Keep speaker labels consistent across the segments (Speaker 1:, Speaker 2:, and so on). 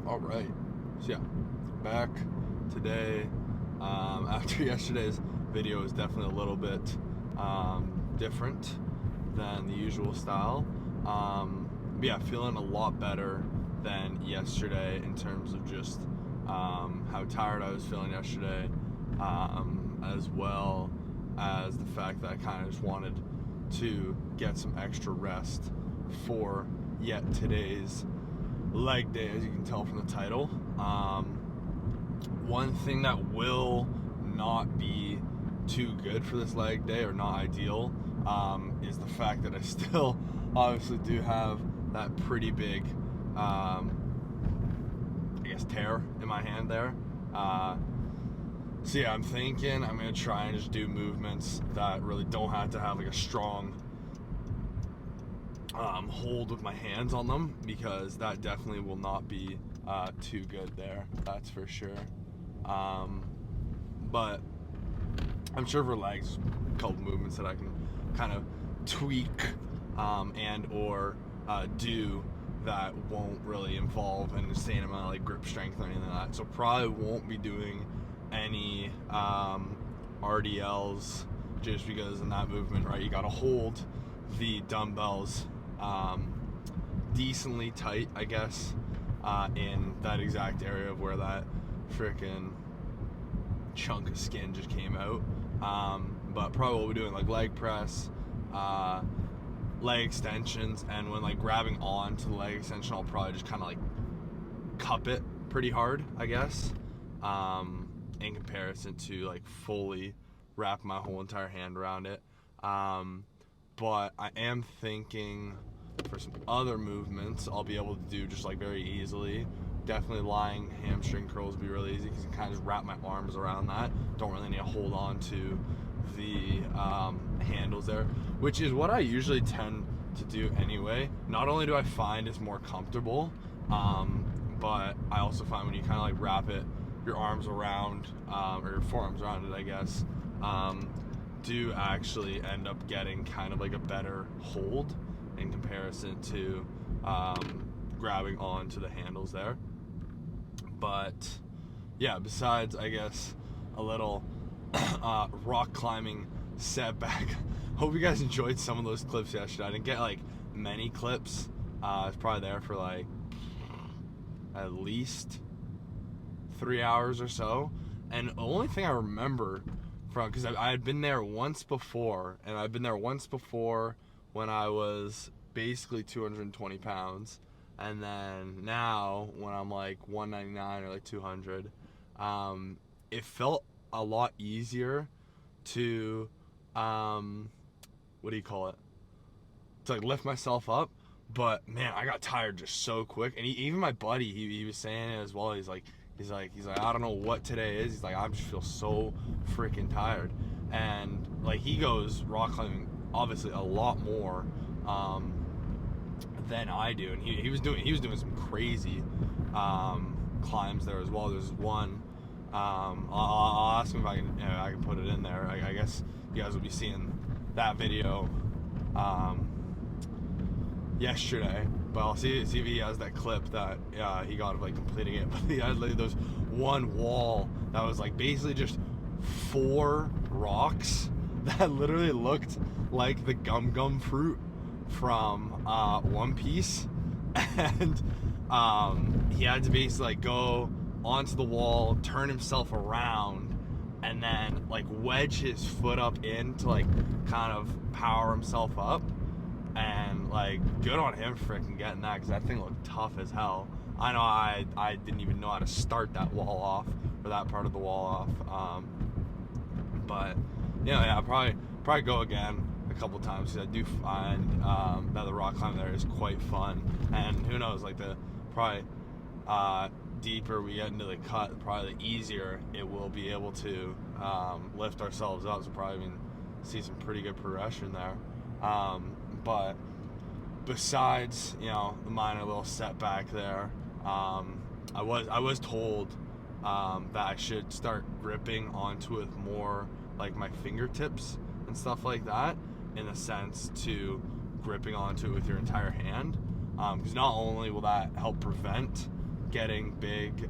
Speaker 1: All right. So yeah, back today. After yesterday's video is definitely a little bit different than the usual style. But yeah, feeling a lot better than yesterday in terms of just how tired I was feeling yesterday, as well as the fact that I kind of just wanted to get some extra rest for yet today's leg day, as you can tell from the title. One thing that will not be too good for this leg day, or not ideal, is the fact that I still obviously do have that pretty big, I guess, tear in my hand there. So yeah, I'm thinking I'm going to try and just do movements that really don't have to have like a strong hold with my hands on them, because that definitely will not be too good there, that's for sure. But I'm sure for legs, a couple movements that I can kind of tweak and or do that won't really involve an insane amount of like grip strength or anything like that. So probably won't be doing any RDLs, just because in that movement, right, you got to hold the dumbbells decently tight, I guess, in that exact area of where that freaking chunk of skin just came out. But probably what we're doing, like leg press, leg extensions, and when like grabbing on to the leg extension, I'll probably just kind of like cup it pretty hard, I guess, in comparison to like fully wrap my whole entire hand around it. But I am thinking for some other movements I'll be able to do just like very easily. Definitely lying hamstring curls would be really easy, because I can kind of just wrap my arms around that. Don't really need to hold on to the handles there, which is what I usually tend to do anyway. Not only do I find it's more comfortable, but I also find when you kind of like wrap it, your arms around, or your forearms around it, I guess, do actually end up getting kind of like a better hold in comparison to grabbing onto the handles there. But yeah, besides, I guess, a little rock climbing setback, hope you guys enjoyed some of those clips yesterday. I didn't get like many clips. It's probably there for like at least 3 hours or so, and the only thing I remember from, because I had been there once before, and I've been there once before when I was basically 220 pounds, and then now when I'm like 199 or like 200, it felt a lot easier to what do you call it, to like lift myself up. But man, I got tired just so quick, and even my buddy, he was saying it as well. He's like, I don't know what today is. He's like, I just feel so freaking tired. And like, he goes rock climbing obviously a lot more than I do, and he was doing some crazy climbs there as well. There's one, I'll ask him if I can put it in there. I guess you guys will be seeing that video yesterday, but I'll see if he has that clip that he got of like completing it. But he had like those one wall that was like basically just 4 rocks that literally looked like the gum fruit from One Piece, and he had to basically like go onto the wall, turn himself around, and then like wedge his foot up in to like kind of power himself up. And like, good on him for freaking getting that, because that thing looked tough as hell. I know I didn't even know how to start that wall off, or that part of the wall off. But yeah, I'll probably go again a couple times, because I do find that the rock climb there is quite fun. And who knows, like the probably deeper we get into the cut, probably the easier it will be able to lift ourselves up. So probably even see some pretty good progression there. But besides, the minor little setback there, I was told that I should start gripping onto it more, like my fingertips and stuff like that, in a sense to gripping onto it with your entire hand, because not only will that help prevent getting big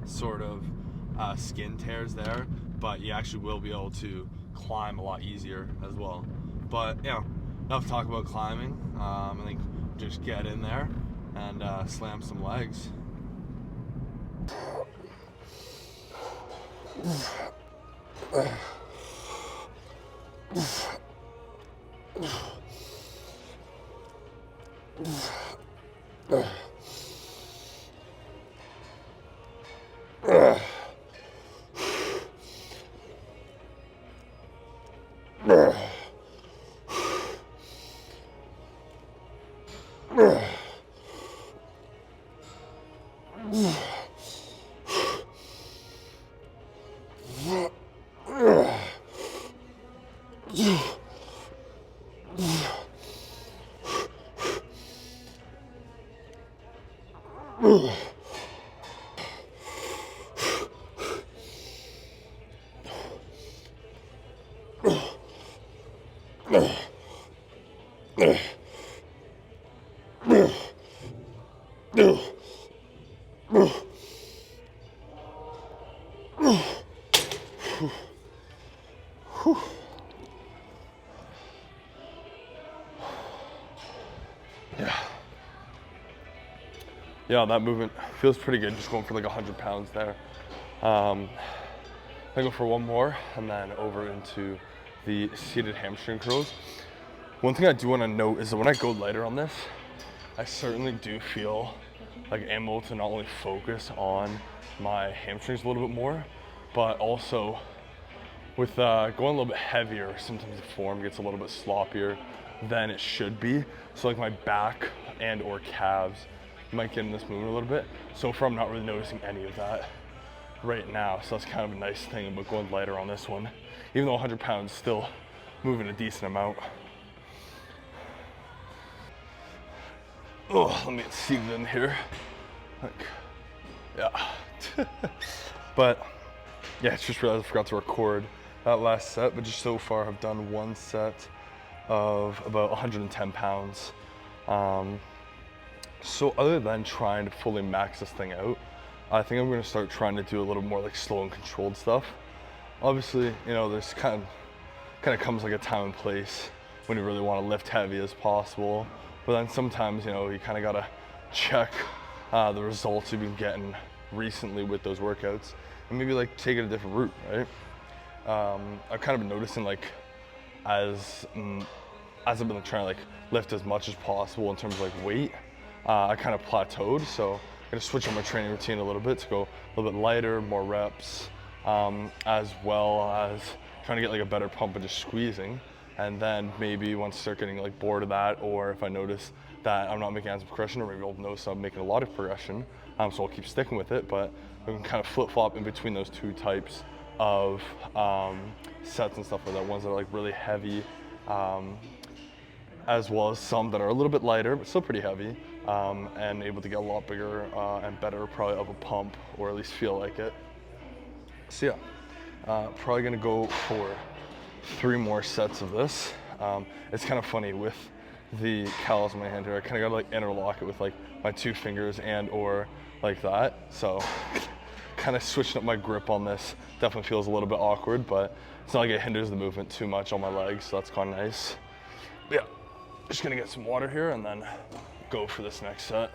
Speaker 1: sort of skin tears there, but you actually will be able to climb a lot easier as well. But enough talk about climbing. I think just get in there and slam some legs. Yeah, that movement feels pretty good, just going for like 100 pounds there. I go for one more and then over into the seated hamstring curls. One thing I do want to note is that when I go lighter on this, I certainly do feel like I'm able to not only focus on my hamstrings a little bit more, but also with going a little bit heavier, sometimes the form gets a little bit sloppier than it should be. So like my back and or calves might get in this movement a little bit. So far I'm not really noticing any of that right now. So that's kind of a nice thing about going lighter on this one. Even though 100 pounds is still moving a decent amount. Oh, let me get seated in here. Like, yeah. But yeah, it's just realized I forgot to record that last set, but just so far I've done one set of about 110 pounds. So other than trying to fully max this thing out, I think I'm gonna start trying to do a little more like slow and controlled stuff. Obviously, there's kind of comes like a time and place when you really want to lift heavy as possible. But then sometimes, you kind of gotta check the results you've been getting recently with those workouts and maybe like take it a different route, right? I've kind of been noticing like as I've been trying to like lift as much as possible in terms of like weight, I kind of plateaued. So I'm gonna switch on my training routine a little bit to go a little bit lighter, more reps, as well as trying to get like a better pump and just squeezing. And then maybe once I start getting like bored of that, or if I notice that I'm not making as much progression, or maybe I'll notice I'm making a lot of progression, so I'll keep sticking with it. But we can kind of flip-flop in between those two types of sets and stuff like that. Ones that are like really heavy, as well as some that are a little bit lighter, but still pretty heavy, and able to get a lot bigger and better probably of a pump, or at least feel like it. So yeah, probably gonna go for 3 more sets of this. It's kind of funny with the callus in my hand here. I kind of gotta like interlock it with like my 2 fingers and or like that. So kind of switching up my grip on this definitely feels a little bit awkward, but it's not like it hinders the movement too much on my legs, so that's kind of nice. But yeah, just gonna get some water here and then go for this next set.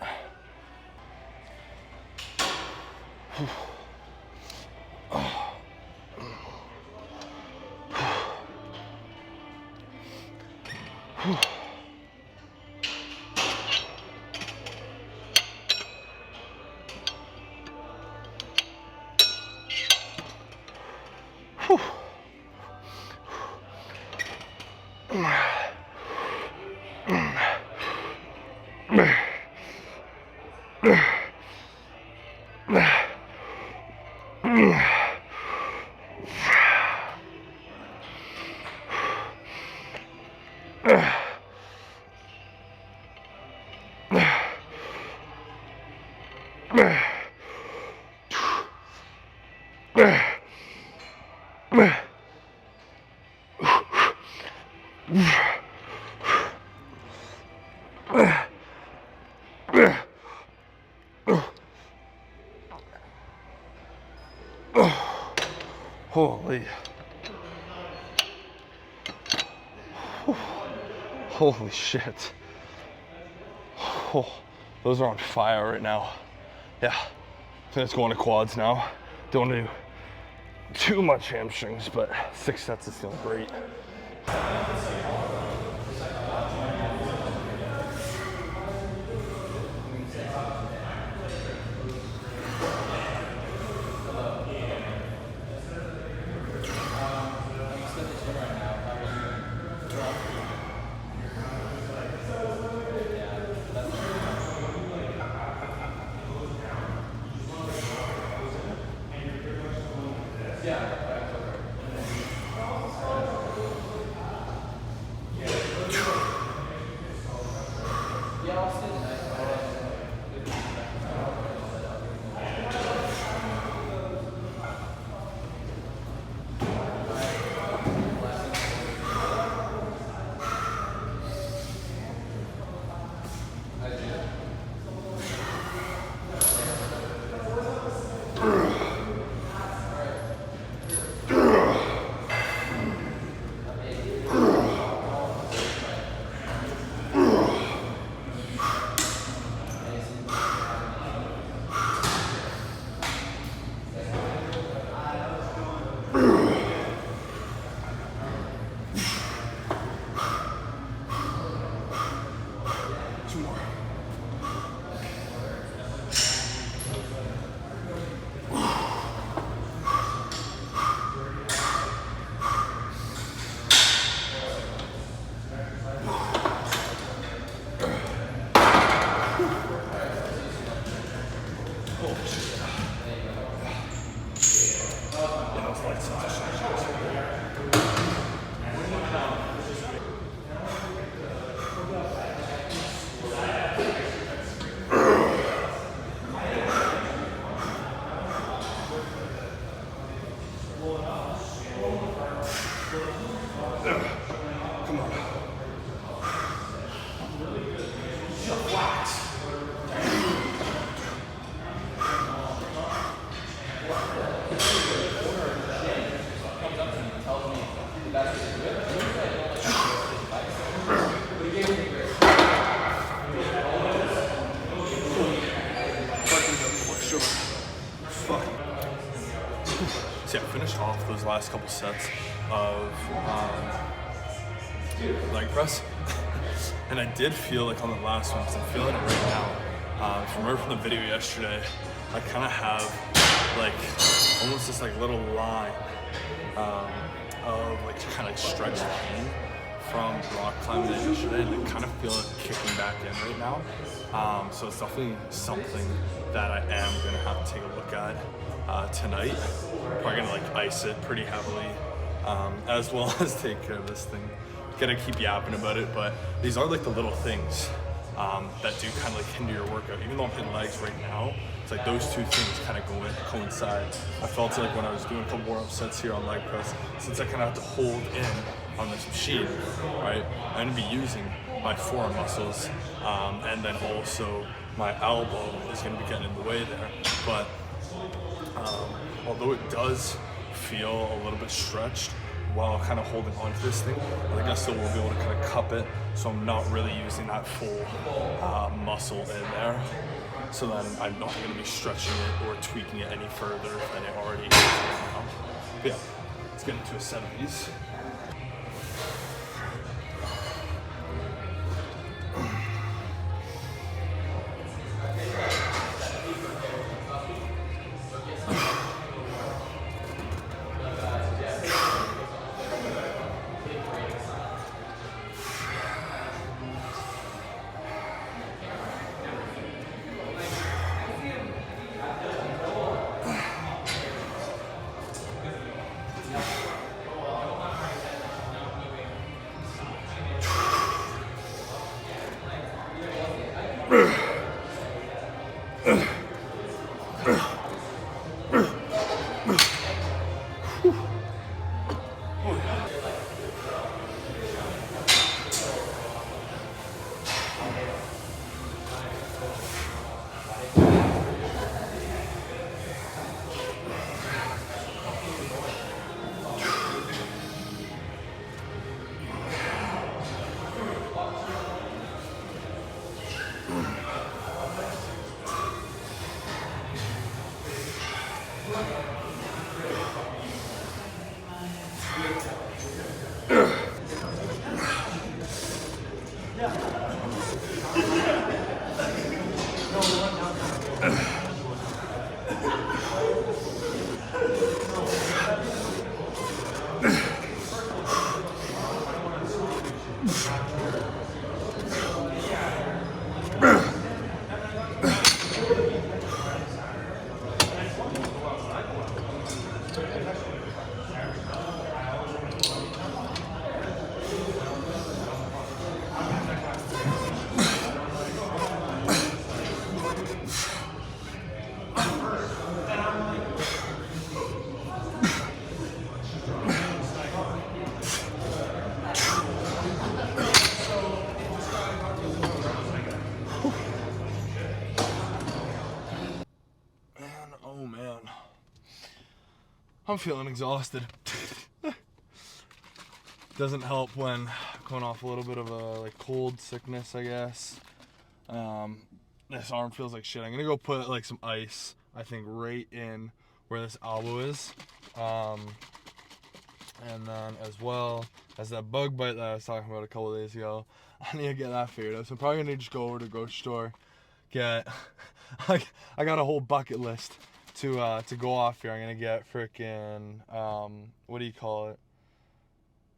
Speaker 1: Holy. Holy shit. Oh, those are on fire right now. Yeah, I think let's go on to quads now. Don't want to do too much hamstrings, but 6 sets is feeling great. So yeah, I finished off those last couple sets of leg press, and I did feel like on the last one, because I'm feeling it right now. If you remember from the video yesterday, I kind of have like almost this like little line of like kind of stretch pain from rock climbing yesterday, and I kind of feel it kicking back in right now. So it's definitely something that I am gonna have to take a look at tonight. Probably gonna like ice it pretty heavily, as well as take care of this thing. Gonna keep yapping about it, but these are like the little things that do kind of like hinder your workout. Even though I'm hitting legs right now, it's like those two things kind of coincide. I felt like when I was doing a couple warm-up sets here on leg press, since I kind of have to hold in on this machine, right, I'm gonna be using my forearm muscles, and then also my elbow is gonna be getting in the way there. But although it does feel a little bit stretched while kind of holding on to this thing, I think I still will be able to kind of cup it, so I'm not really using that full muscle in there. So then I'm not going to be stretching it or tweaking it any further than it already is right now. But yeah, let's get into a set of these. Oh man, I'm feeling exhausted. Doesn't help when going off a little bit of a like cold sickness, I guess. This arm feels like shit. I'm gonna go put like some ice, I think, right in where this elbow is. And then as well as that bug bite that I was talking about a couple of days ago, I need to get that figured out. So I'm probably gonna just go over to the grocery store, get I got a whole bucket list to go off here. I'm gonna get frickin' what do you call it?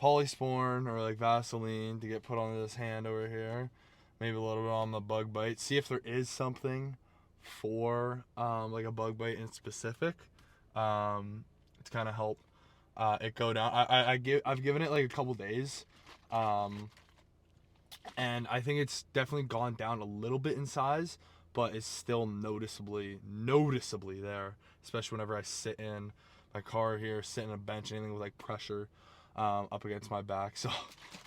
Speaker 1: Polysporin or like Vaseline to get put on this hand over here. Maybe a little bit on the bug bite. See if there is something for like a bug bite in specific. It's kind of help it go down. I've given it like a couple days, and I think it's definitely gone down a little bit in size, but it's still noticeably there. Especially whenever I sit in my car here, sit in a bench, anything with like pressure up against my back. So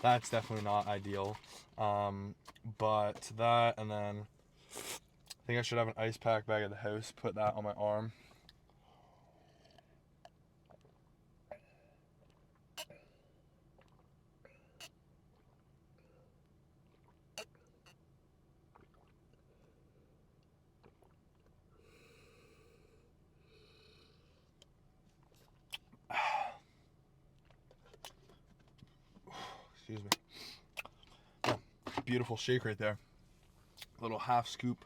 Speaker 1: that's definitely not ideal. But that, and then I think I should have an ice pack bag at the house. Put that on my arm. Excuse me. Yeah, beautiful shake right there. A little half scoop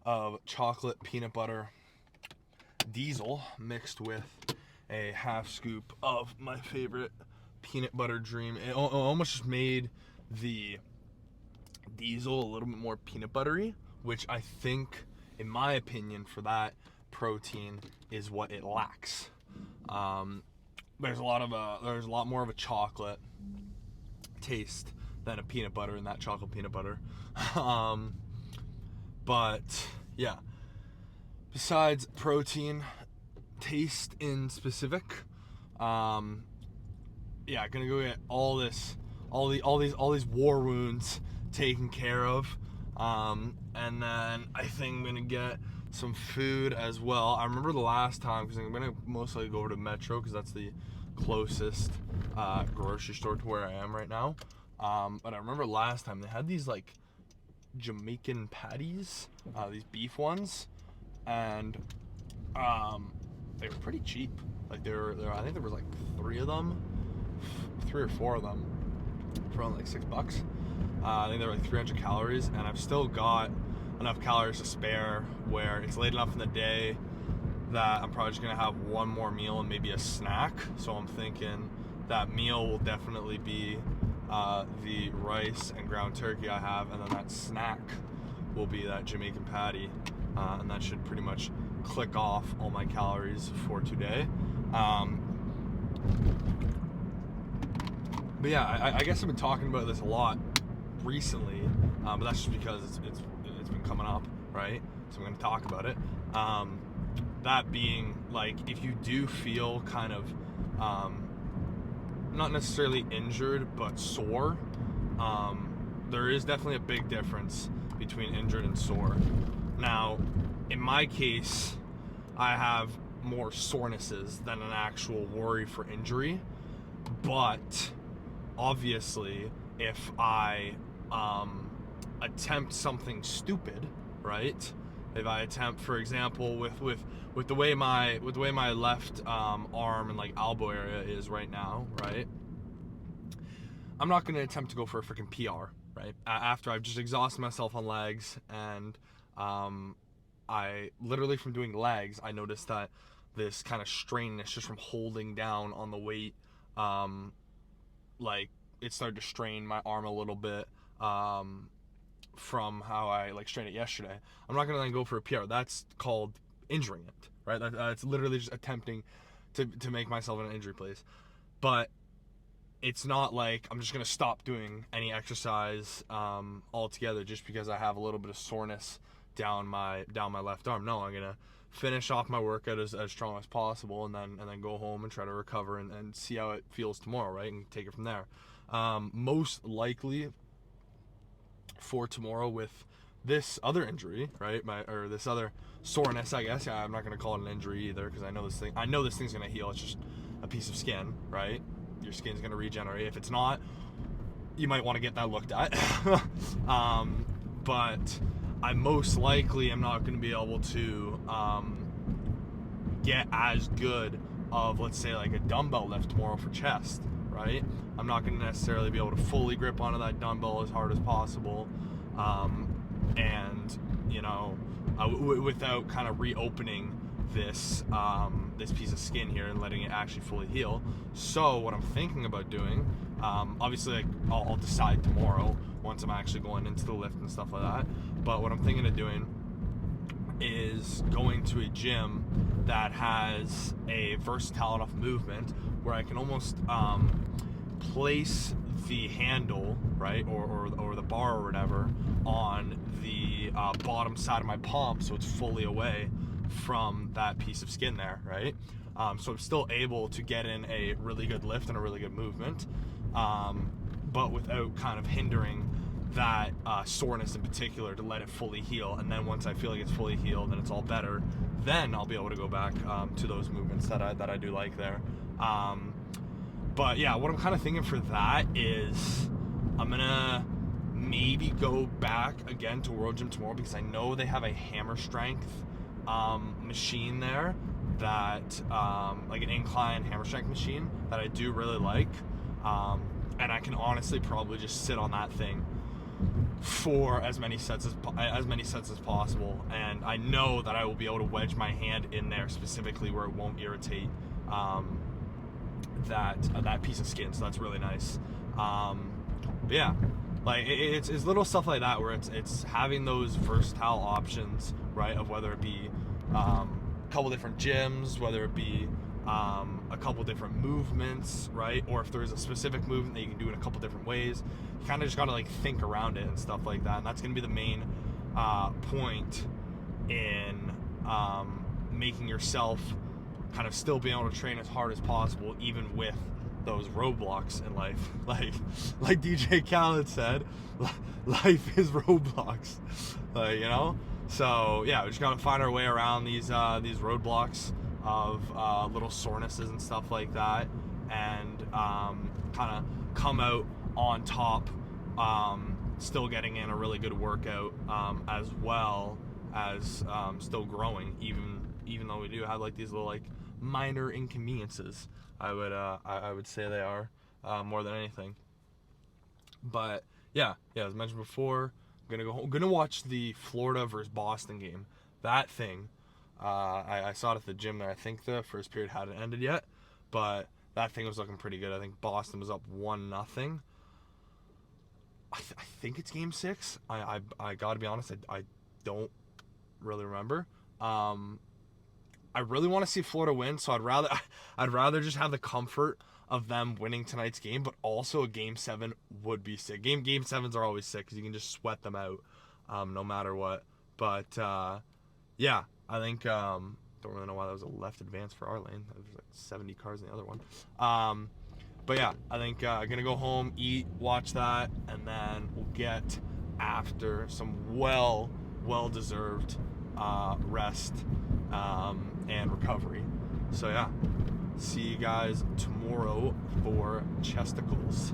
Speaker 1: of chocolate peanut butter diesel mixed with a half scoop of my favorite peanut butter dream. It almost just made the diesel a little bit more peanut buttery, which I think, in my opinion, for that protein is what it lacks. There's a lot more of a chocolate taste than a peanut butter in that chocolate peanut butter. But yeah, besides protein, taste in specific, yeah, gonna go get all these war wounds taken care of, and then I think I'm gonna get some food as well. I remember the last time, because I'm gonna mostly go over to Metro because that's the closest grocery store to where I am right now. But I remember last time they had these like Jamaican patties, these beef ones, and they were pretty cheap. Like they were I think there was like 3 or 4 of them for only like $6. I think they were like 300 calories, and I've still got enough calories to spare where it's late enough in the day that I'm probably just gonna have one more meal and maybe a snack. So I'm thinking that meal will definitely be the rice and ground turkey I have, and then that snack will be that Jamaican patty, and that should pretty much click off all my calories for today. But yeah, I guess I've been talking about this a lot recently, but that's just because it's been coming up, right? So I'm going to talk about it. That being, like, if you do feel kind of not necessarily injured but sore, there is definitely a big difference between injured and sore. Now, in my case, I have more sorenesses than an actual worry for injury, but obviously if I attempt something stupid, right? If I attempt, for example, with the way my left arm and like elbow area is right now, right? I'm not going to attempt to go for a freaking PR, right? After I've just exhausted myself on legs and I literally, from doing legs, I noticed that this kind of strainness just from holding down on the weight, like it started to strain my arm a little bit, from how I like strained it yesterday. I'm not gonna then go for a PR. That's called injuring it, right? That's literally just attempting to make myself in an injury place. But it's not like I'm just gonna stop doing any exercise altogether just because I have a little bit of soreness down my left arm. No, I'm gonna finish off my workout as strong as possible, and then go home and try to recover and see how it feels tomorrow, right? And take it from there. Most likely for tomorrow with this other injury, right? Or this other soreness, I guess. Yeah, I'm not gonna call it an injury either because I know this thing's gonna heal. It's just a piece of skin, right? Your skin's gonna regenerate. If it's not, you might want to get that looked at. But I most likely am not going to be able to get as good of, let's say, like a dumbbell lift tomorrow for chest, right? I'm not going to necessarily be able to fully grip onto that dumbbell as hard as possible, and without kind of reopening this piece of skin here and letting it actually fully heal. So what I'm thinking about doing, obviously, like, I'll decide tomorrow once I'm actually going into the lift and stuff like that. But what I'm thinking of doing is going to a gym that has a versatile enough movement where I can almost place the handle, right, or the bar or whatever on the bottom side of my palm, so it's fully away from that piece of skin there, right? So I'm still able to get in a really good lift and a really good movement, but without kind of hindering that soreness in particular, to let it fully heal. And then once I feel like it's fully healed and it's all better, then I'll be able to go back to those movements that I do like there. But yeah, what I'm kind of thinking for that is I'm gonna maybe go back again to World Gym tomorrow because I know they have a hammer strength machine there that like an incline hammer strength machine that I do really like, and I can honestly probably just sit on that thing for as many sets as possible, and I know that I will be able to wedge my hand in there specifically where it won't irritate that piece of skin, so that's really nice. But yeah, like it's little stuff like that where it's having those versatile options, right, of whether it be a couple different gyms, whether it be a couple different movements, right, or if there's a specific movement that you can do in a couple different ways. You kind of just gotta like think around it and stuff like that, and that's gonna be the main point in making yourself kind of still being able to train as hard as possible even with those roadblocks in life. Like DJ Khaled said, life is roadblocks, so yeah, we just gotta find our way around these roadblocks of little sorenesses and stuff like that, and kind of come out on top, still getting in a really good workout, as well as still growing, even though we do have like these little like minor inconveniences. I would say they are more than anything. But yeah, as mentioned before, I'm gonna watch the Florida versus Boston game. That thing, I saw it at the gym there. I think the first period hadn't ended yet, but that thing was looking pretty good. I think Boston was up 1-0. I think it's game 6. I gotta be honest, I don't really remember. I really want to see Florida win, so I'd rather just have the comfort of them winning tonight's game, but also a game 7 would be sick. Game 7s are always sick because you can just sweat them out, no matter what. But yeah, I think don't really know why that was a left advance for our lane. There was like 70 cars in the other one. But yeah, I think gonna go home, eat, watch that, and then we'll get after some well-deserved rest and recovery. So yeah, see you guys tomorrow for chesticles.